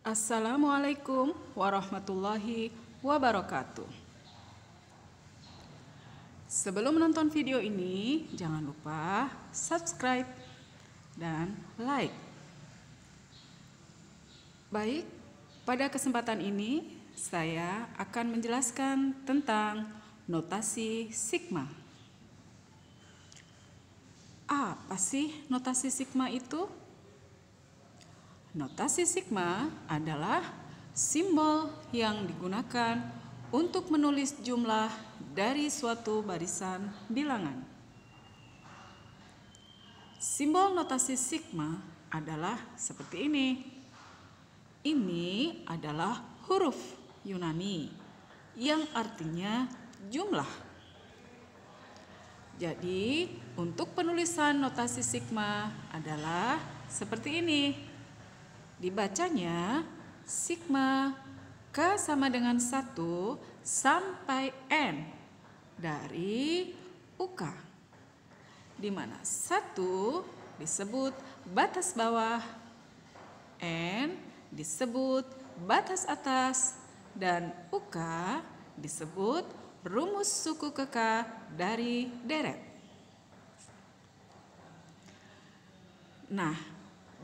Assalamualaikum warahmatullahi wabarakatuh. Sebelum menonton video ini, jangan lupa subscribe dan like. Baik, pada kesempatan ini saya akan menjelaskan tentang notasi sigma. Apa sih notasi sigma itu? Notasi sigma adalah simbol yang digunakan untuk menulis jumlah dari suatu barisan bilangan. Simbol notasi sigma adalah seperti ini. Ini adalah huruf Yunani yang artinya jumlah. Jadi, untuk penulisan notasi sigma adalah seperti ini. Dibacanya sigma K sama dengan 1 sampai N dari UK, di mana 1 disebut batas bawah, N disebut batas atas, dan UK disebut rumus suku keka dari deret. Nah,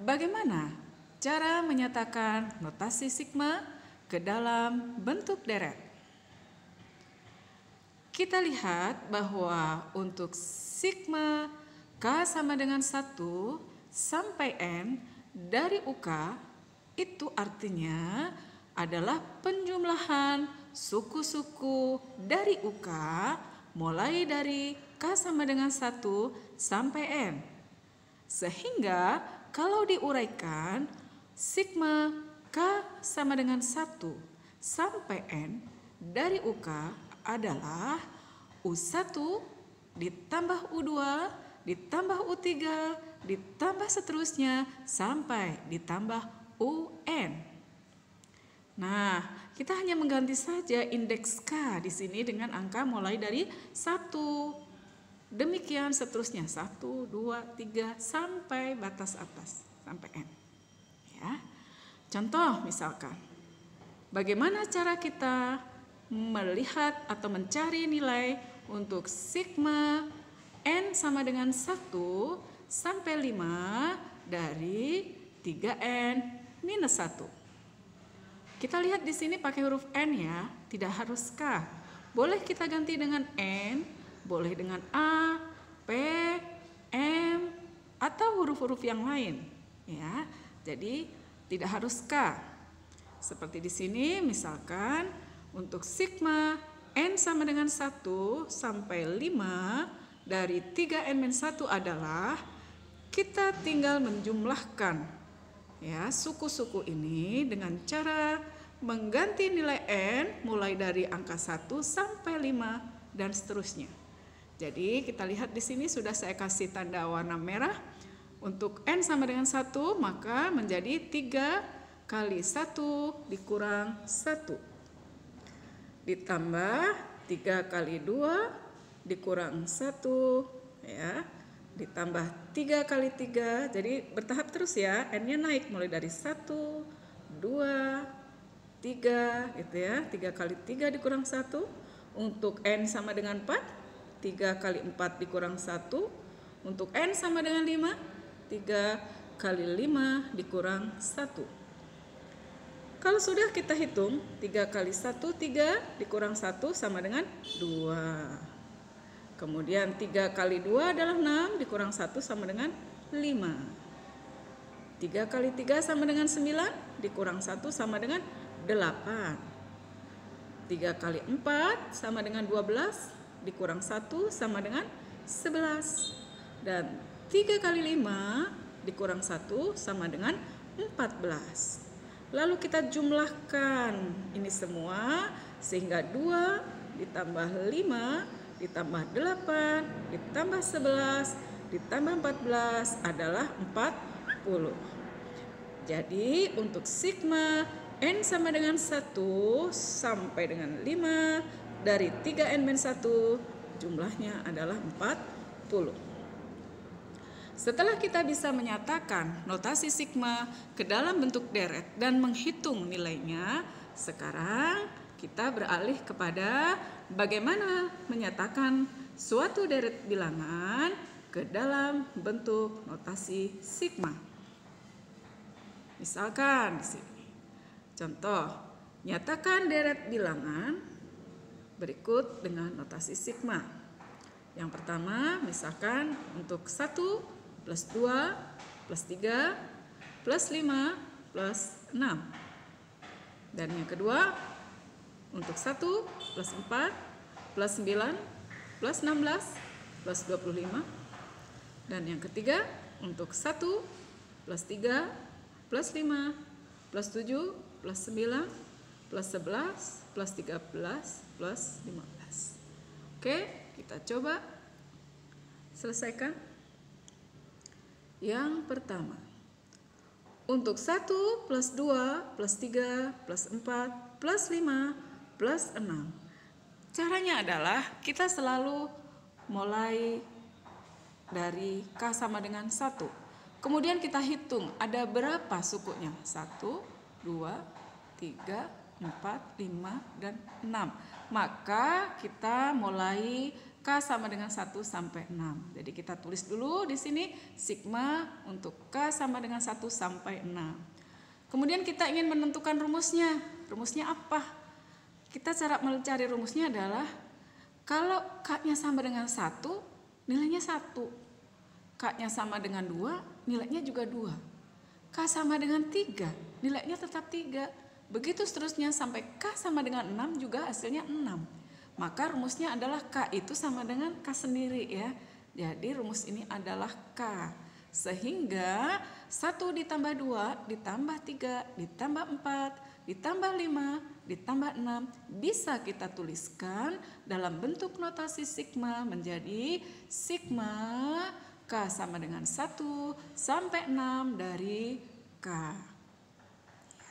bagaimana cara menyatakan notasi sigma ke dalam bentuk deret? Kita lihat bahwa untuk sigma K sama dengan 1 sampai N dari UK itu artinya adalah penjumlahan suku-suku dari UK mulai dari K sama dengan 1 sampai N. Sehingga kalau diuraikan, sigma K sama dengan 1 sampai N dari UK adalah U1 ditambah U2 ditambah U3 ditambah seterusnya sampai ditambah UN. Nah, kita hanya mengganti saja indeks K di sini dengan angka mulai dari 1. Demikian seterusnya 1, 2, 3 sampai batas atas sampai N. Ya. Contoh misalkan, bagaimana cara kita melihat atau mencari nilai untuk sigma N sama dengan 1 sampai 5 dari 3N minus 1. Kita lihat di sini pakai huruf N ya, tidak harus K. Boleh kita ganti dengan N, boleh dengan A, P, M, atau huruf-huruf yang lain. Ya, jadi tidak harus K. Seperti di sini misalkan untuk sigma N sama dengan 1 sampai 5 dari 3N-1 adalah kita tinggal menjumlahkan ya suku-suku ini dengan cara mengganti nilai N mulai dari angka 1 sampai 5 dan seterusnya. Jadi kita lihat di sini sudah saya kasih tanda warna merah. Untuk N sama dengan 1 maka menjadi 3 kali 1 dikurang 1 ditambah 3 kali 2 dikurang 1 ya, ditambah 3 kali 3, jadi bertahap terus ya, N-nya naik mulai dari 1, 2, 3 gitu ya, 3 kali 3 dikurang 1. Untuk N sama dengan 4, 3 kali 4 dikurang 1. Untuk N sama dengan 5, 3 kali 5 dikurang 1. Kalau sudah kita hitung, 3 kali 1, 3 dikurang 1 sama dengan 2. Kemudian 3 kali 2 adalah 6 dikurang 1 sama dengan 5. 3 kali 3 sama dengan 9 dikurang 1 sama dengan 8. 3 kali 4 sama dengan 12 dikurang 1 sama dengan 11. Dan 3 kali 5 dikurang 1 sama dengan 14. Lalu kita jumlahkan ini semua sehingga 2 ditambah 5 ditambah 8 ditambah 11 ditambah 14 adalah 40. Jadi untuk sigma N sama dengan 1 sampai dengan 5 dari 3N-1 jumlahnya adalah 40. Setelah kita bisa menyatakan notasi sigma ke dalam bentuk deret dan menghitung nilainya, sekarang kita beralih kepada bagaimana menyatakan suatu deret bilangan ke dalam bentuk notasi sigma. Misalkan di sini. Contoh, nyatakan deret bilangan berikut dengan notasi sigma. Yang pertama, misalkan untuk 1 plus 2 plus 3 plus 5 plus 6. Dan yang kedua, untuk 1 plus 4 plus 9 plus 16 plus 25. Dan yang ketiga, untuk 1 plus 3 plus 5 plus 7 plus 9 plus 11 plus 13 plus 15. Oke, kita coba selesaikan. Yang pertama, untuk 1 plus 2 plus 3 plus 4 plus 5 plus 6. Caranya adalah kita selalu mulai dari K sama dengan 1. Kemudian kita hitung ada berapa sukunya. 1, 2, 3, 4, 5, dan 6. Maka kita mulai K sama dengan 1 sampai 6. Jadi kita tulis dulu di sini sigma untuk K sama dengan 1 sampai 6. Kemudian kita ingin menentukan rumusnya. Rumusnya apa? Kita cara mencari rumusnya adalah kalau K-nya sama dengan 1, nilainya 1. K-nya sama dengan 2, nilainya juga 2. K sama dengan 3, nilainya tetap 3. Begitu seterusnya sampai K sama dengan 6 juga hasilnya 6. Maka rumusnya adalah K itu sama dengan K sendiri ya. Jadi rumus ini adalah K. Sehingga 1 ditambah 2 ditambah 3 ditambah 4 ditambah 5 ditambah 6 bisa kita tuliskan dalam bentuk notasi sigma menjadi sigma K sama dengan 1 sampai 6 dari K.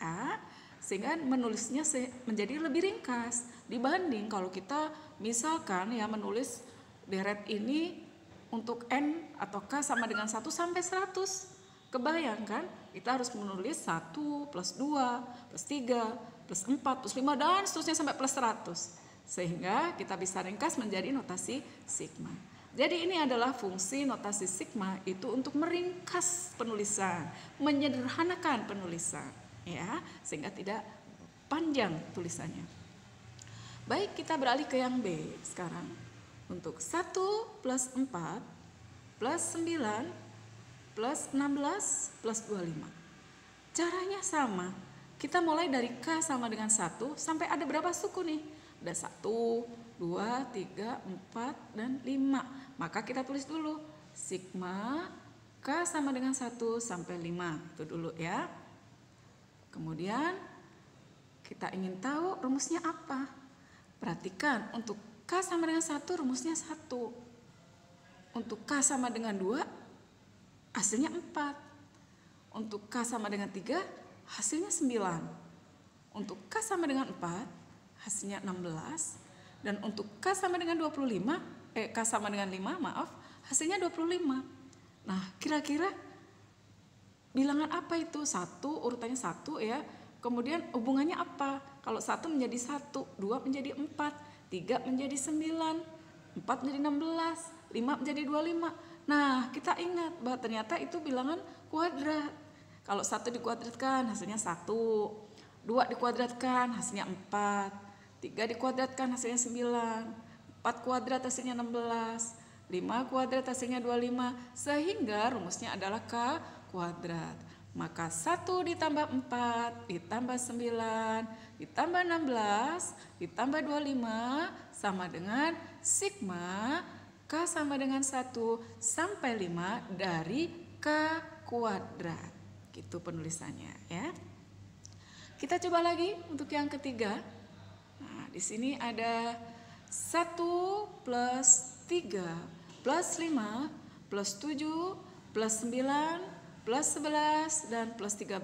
Ya. Sehingga menulisnya menjadi lebih ringkas dibanding kalau kita misalkan ya menulis deret ini untuk N atau K sama dengan 1 sampai 100. Kebayang kan? Kita harus menulis 1 plus 2 plus 3 plus 4 plus 5 dan seterusnya sampai plus 100. Sehingga kita bisa ringkas menjadi notasi sigma. Jadi ini adalah fungsi notasi sigma itu untuk meringkas penulisan, menyederhanakan penulisan. Ya, sehingga tidak panjang tulisannya. Baik, kita beralih ke yang B sekarang. Untuk 1 plus 4 plus 9 plus 16 plus 25. Caranya sama. Kita mulai dari K sama dengan 1 sampai ada berapa suku nih? Ada 1, 2, 3, 4, dan 5. Maka kita tulis dulu sigma K sama dengan 1 sampai 5. Itu dulu ya. Kemudian kita ingin tahu rumusnya apa. Perhatikan untuk K sama dengan 1 rumusnya 1. Untuk K sama dengan 2 hasilnya 4. Untuk K sama dengan 3 hasilnya 9. Untuk K sama dengan 4 hasilnya 16. Dan untuk K sama dengan 25, K sama dengan 5 maaf hasilnya 25. Nah kira-kira bilangan apa itu? 1 urutannya 1 ya. Kemudian hubungannya apa? Kalau 1 menjadi 1, 2 menjadi 4, 3 menjadi 9, 4 menjadi 16, 5 menjadi 25. Nah, kita ingat bahwa ternyata itu bilangan kuadrat. Kalau 1 dikuadratkan hasilnya 1, 2 dikuadratkan hasilnya 4, 3 dikuadratkan hasilnya 9, 4 kuadrat hasilnya 16, 5 kuadrat hasilnya 25, sehingga rumusnya adalah K kuadrat. Maka 1 ditambah 4 ditambah 9 ditambah 16 ditambah 25 sama dengan sigma K sama dengan 1 sampai 5 dari K kuadrat. Gitu penulisannya ya. Kita coba lagi untuk yang ketiga. Nah, di sini ada 1 plus 3 plus 5 plus 7 plus 9 plus 11 dan plus 13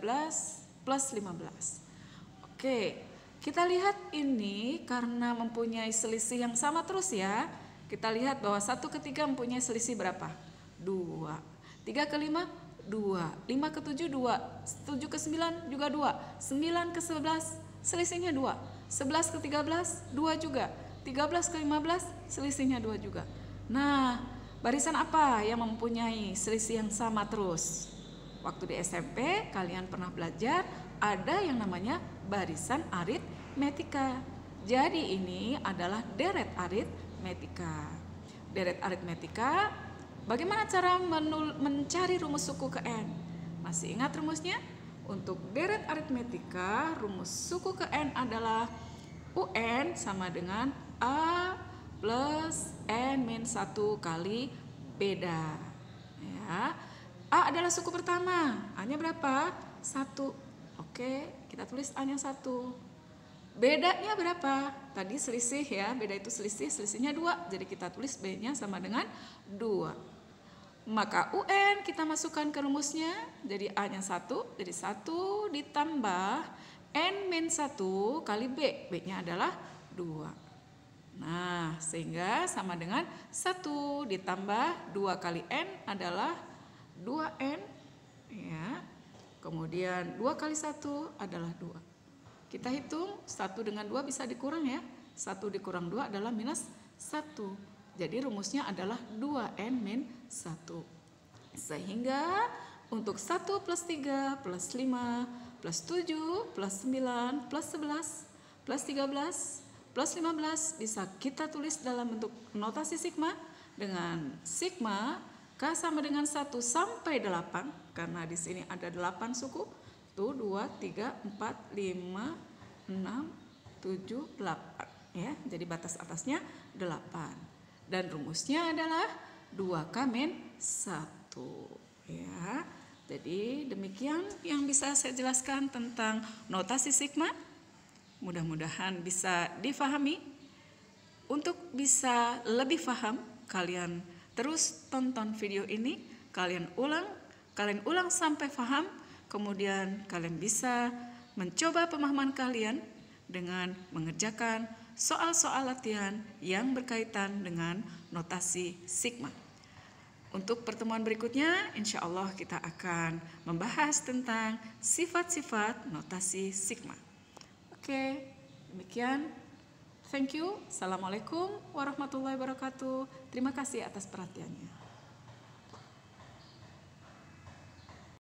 plus 15. Oke, kita lihat ini karena mempunyai selisih yang sama terus ya. Kita lihat bahwa 1 ke 3 mempunyai selisih berapa? 2. 3 ke 5, 2. 5 ke 7, 2. 7 ke 9 juga 2. 9 ke 11, selisihnya 2. 11 ke 13, 2 juga. 13 ke 15, selisihnya 2 juga. Nah, barisan apa yang mempunyai selisih yang sama terus? Waktu di SMP kalian pernah belajar ada yang namanya barisan aritmetika. Jadi ini adalah deret aritmetika. Deret aritmetika, bagaimana cara mencari rumus suku ke N? Masih ingat rumusnya? Untuk deret aritmetika, rumus suku ke N adalah UN sama dengan A plus N min 1 kali beda. Ya. A adalah suku pertama. A-nya berapa? 1. Oke, kita tulis A-nya 1. Bedanya berapa? Tadi selisih ya, beda itu selisih, selisihnya 2. Jadi kita tulis B-nya sama dengan 2. Maka UN kita masukkan ke rumusnya, jadi A-nya 1, jadi 1 ditambah N min 1 kali B. B-nya adalah 2. Nah, sehingga sama dengan 1 ditambah 2 kali N adalah 2N. Ya. Kemudian 2 kali 1 adalah 2. Kita hitung 1 dengan 2 bisa dikurang ya. 1 dikurang 2 adalah minus 1. Jadi rumusnya adalah 2N min 1. Sehingga untuk 1 plus 3 plus 5 plus 7 plus 9 plus 11 plus 13 plus 15 bisa kita tulis dalam bentuk notasi sigma dengan sigma K sama dengan 1 sampai 8 karena di sini ada 8 suku. 1, 2, 3, 4, 5, 6, 7, 8 ya. Jadi batas atasnya 8. Dan rumusnya adalah 2K min 1 ya. Jadi demikian yang bisa saya jelaskan tentang notasi sigma. Mudah-mudahan bisa difahami. Untuk bisa lebih paham, kalian terus tonton video ini, kalian ulang sampai paham. Kemudian kalian bisa mencoba pemahaman kalian dengan mengerjakan soal-soal latihan yang berkaitan dengan notasi sigma. Untuk pertemuan berikutnya, insya Allah kita akan membahas tentang sifat-sifat notasi sigma. Oke, demikian. Thank you. Assalamualaikum warahmatullahi wabarakatuh. Terima kasih atas perhatiannya.